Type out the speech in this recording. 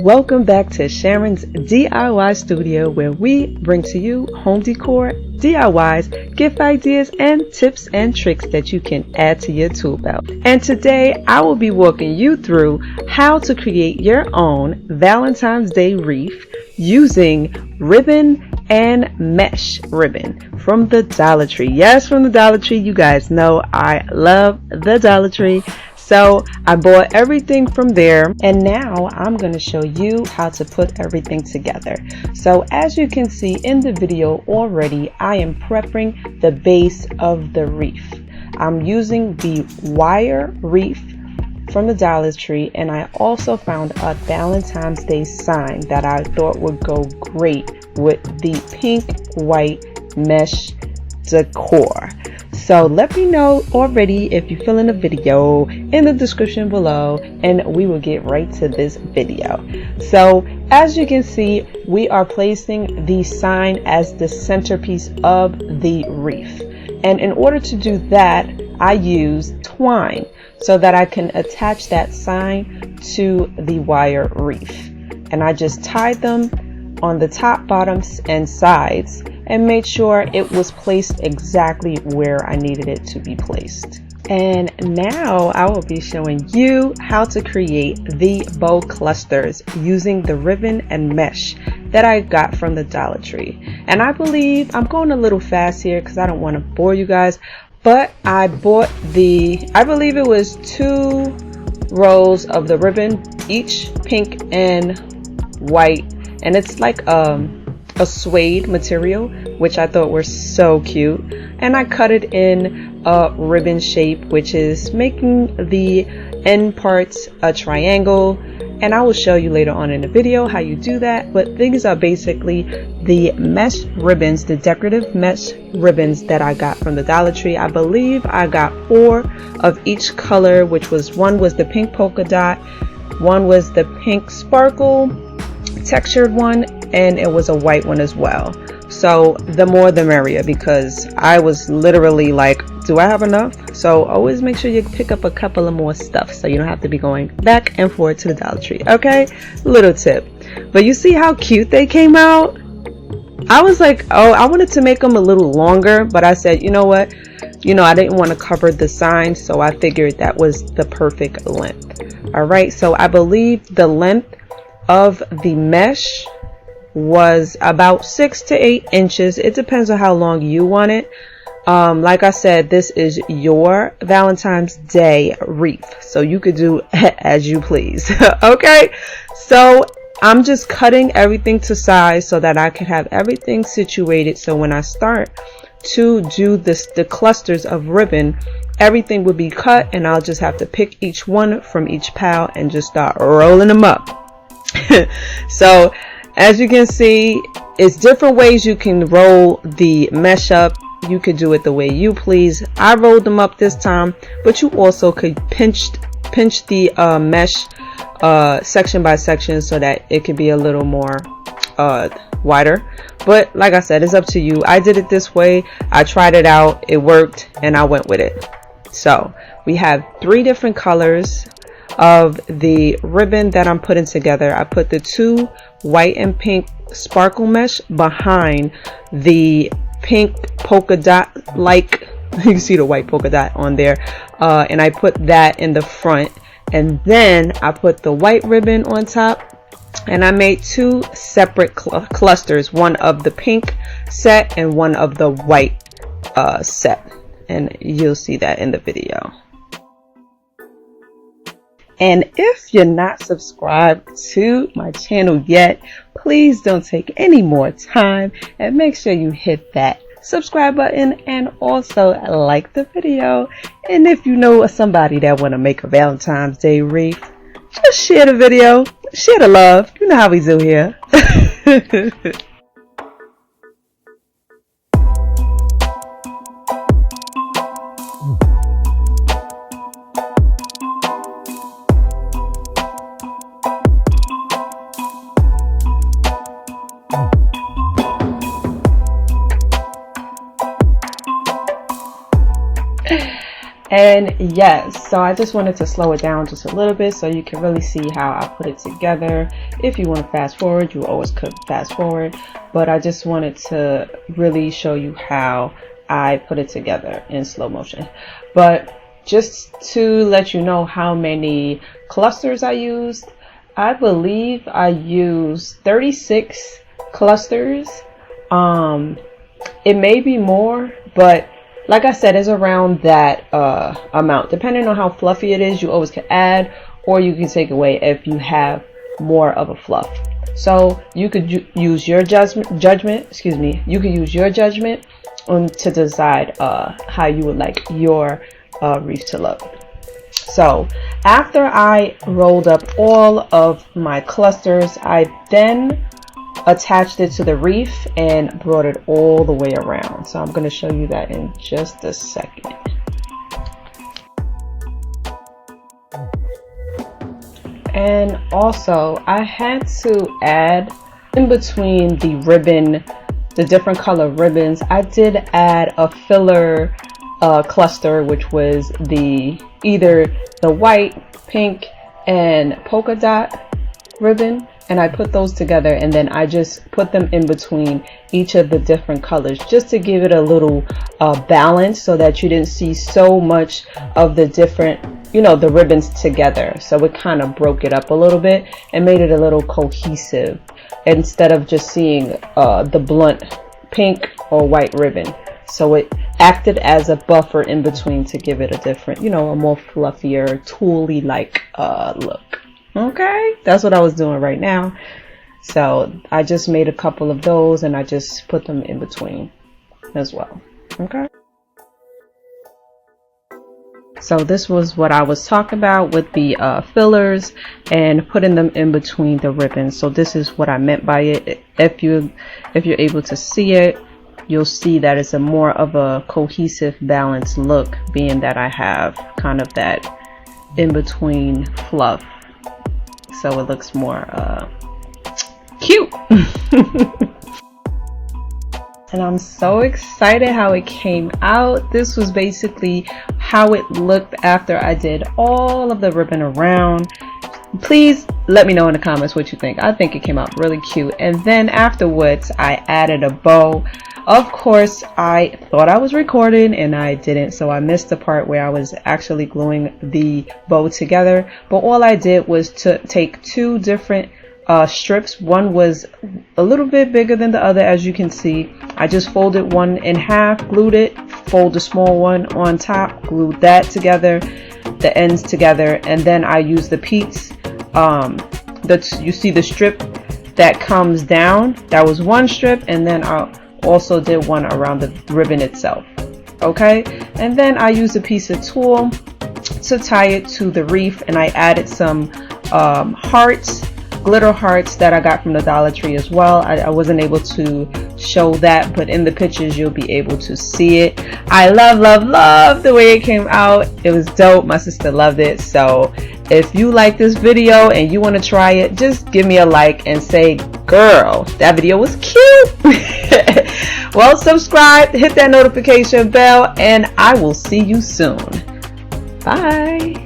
Welcome back to Sharon's DIY Studio, where we bring to you home decor, DIYs, gift ideas, and tips and tricks that you can add to your tool belt. And today I will be walking you through how to create your own Valentine's Day wreath using ribbon and mesh ribbon from the Dollar Tree. Yes, from the Dollar Tree. You guys know I love the Dollar Tree. So I bought everything from there, and now I'm going to show you how to put everything together. So as you can see in the video already, I am prepping the base of the wreath. I'm using the wire wreath from the Dollar Tree, and I also found a Valentine's Day sign that I thought would go great with the pink white mesh decor. So let me know already if you're feeling the video in the description below, and we will get right to this video. So as you can see, we are placing the sign as the centerpiece of the wreath. And in order to do that, I use twine so that I can attach that sign to the wire wreath. And I just tied them on the top, bottoms, and sides, and made sure it was placed exactly where I needed it to be placed. And now I will be showing you how to create the bow clusters using the ribbon and mesh that I got from the Dollar Tree. And I believe I'm going a little fast here because I don't want to bore you guys, but I bought I believe it was 2 rolls of the ribbon, each pink and white, and it's like a suede material, which I thought were so cute, and I cut it in a ribbon shape, which is making the end parts a triangle, and I will show you later on in the video how you do that. But these are basically the mesh ribbons, the decorative mesh ribbons that I got from the Dollar Tree. I believe I got 4 of each color, which was one was the pink polka dot, one was the pink sparkle textured one, and it was a white one as well. So the more the merrier, because I was literally like, do I have enough? So always make sure you pick up a couple of more stuff so you don't have to be going back and forth to the Dollar Tree. Okay, little tip. But you see how cute they came out? I was like, oh, I wanted to make them a little longer, but I said, you know what, I didn't want to cover the sign, so I figured that was the perfect length. All right, so I believe the length of the mesh was about 6 to 8 inches. It depends on how long you want it. Like I said, this is your Valentine's Day wreath, so you could do as you please. Okay, so I'm just cutting everything to size so that I can have everything situated, so when I start to do the clusters of ribbon, everything would be cut, and I'll just have to pick each one from each pile and just start rolling them up. So as you can see, it's different ways you can roll the mesh up. You could do it the way you please. I rolled them up this time, but you also could pinch the mesh section by section so that it could be a little more wider. But like I said, it's up to you. I did it this way. I tried it out. It worked, and I went with it. So we have 3 different colors of the ribbon that I'm putting together. I put the 2 white and pink sparkle mesh behind the pink polka dot, like you see the white polka dot on there, and I put that in the front, and then I put the white ribbon on top, and I made 2 separate clusters, one of the pink set and one of the white set, and you'll see that in the video. And if you're not subscribed to my channel yet, please don't take any more time and make sure you hit that subscribe button and also like the video. And if you know somebody that want to make a Valentine's Day wreath, just share the video, share the love. You know how we do here. And yes, so I just wanted to slow it down just a little bit so you can really see how I put it together. If you want to fast forward, you always could fast forward, but I just wanted to really show you how I put it together in slow motion. But just to let you know how many clusters I used, I believe I used 36 clusters. It may be more, but like I said, it's around that amount. Depending on how fluffy it is, you always can add, or you can take away if you have more of a fluff. So you could use your judgment. Excuse me. You could use your judgment to decide how you would like your wreath to look. So after I rolled up all of my clusters, I then attached it to the wreath and brought it all the way around. So I'm going to show you that in just a second. And also I had to add in between the ribbon, the different color ribbons, I did add a filler cluster, which was either the white, pink, and polka dot ribbon, and I put those together, and then I just put them in between each of the different colors just to give it a little balance, so that you didn't see so much of the different, you know, the ribbons together. So it kind of broke it up a little bit and made it a little cohesive instead of just seeing the blunt pink or white ribbon. So it acted as a buffer in between to give it a different, you know, a more fluffier, tooly like look. Okay, that's what I was doing right now. So I just made a couple of those and I just put them in between as well. Okay. So this was what I was talking about with the fillers and putting them in between the ribbons. So this is what I meant by it. If you're able to see it, you'll see that it's a more of a cohesive, balanced look, being that I have kind of that in between fluff. So it looks more cute. And I'm so excited how it came out. This was basically how it looked after I did all of the ribbon around. Please let me know in the comments what you think. I think it came out really cute. And then afterwards, I added a bow. Of course, I thought I was recording and I didn't, so I missed the part where I was actually gluing the bow together. But all I did was to take two different strips. One was a little bit bigger than the other, as you can see. I just folded one in half, glued it, fold the small one on top, glued that together, the ends together, and then I used the pleats. You see the strip that comes down, that was one strip, and then I also did one around the ribbon itself. Okay, and then I used a piece of tulle to tie it to the wreath, and I added some hearts, glitter hearts that I got from the Dollar Tree as well. I wasn't able to show that, but in the pictures you'll be able to see it. I love the way it came out. It was dope. My sister loved it. So if you like this video and you want to try it, just give me a like and say, girl, that video was cute. Well, subscribe, hit that notification bell, and I will see you soon. Bye.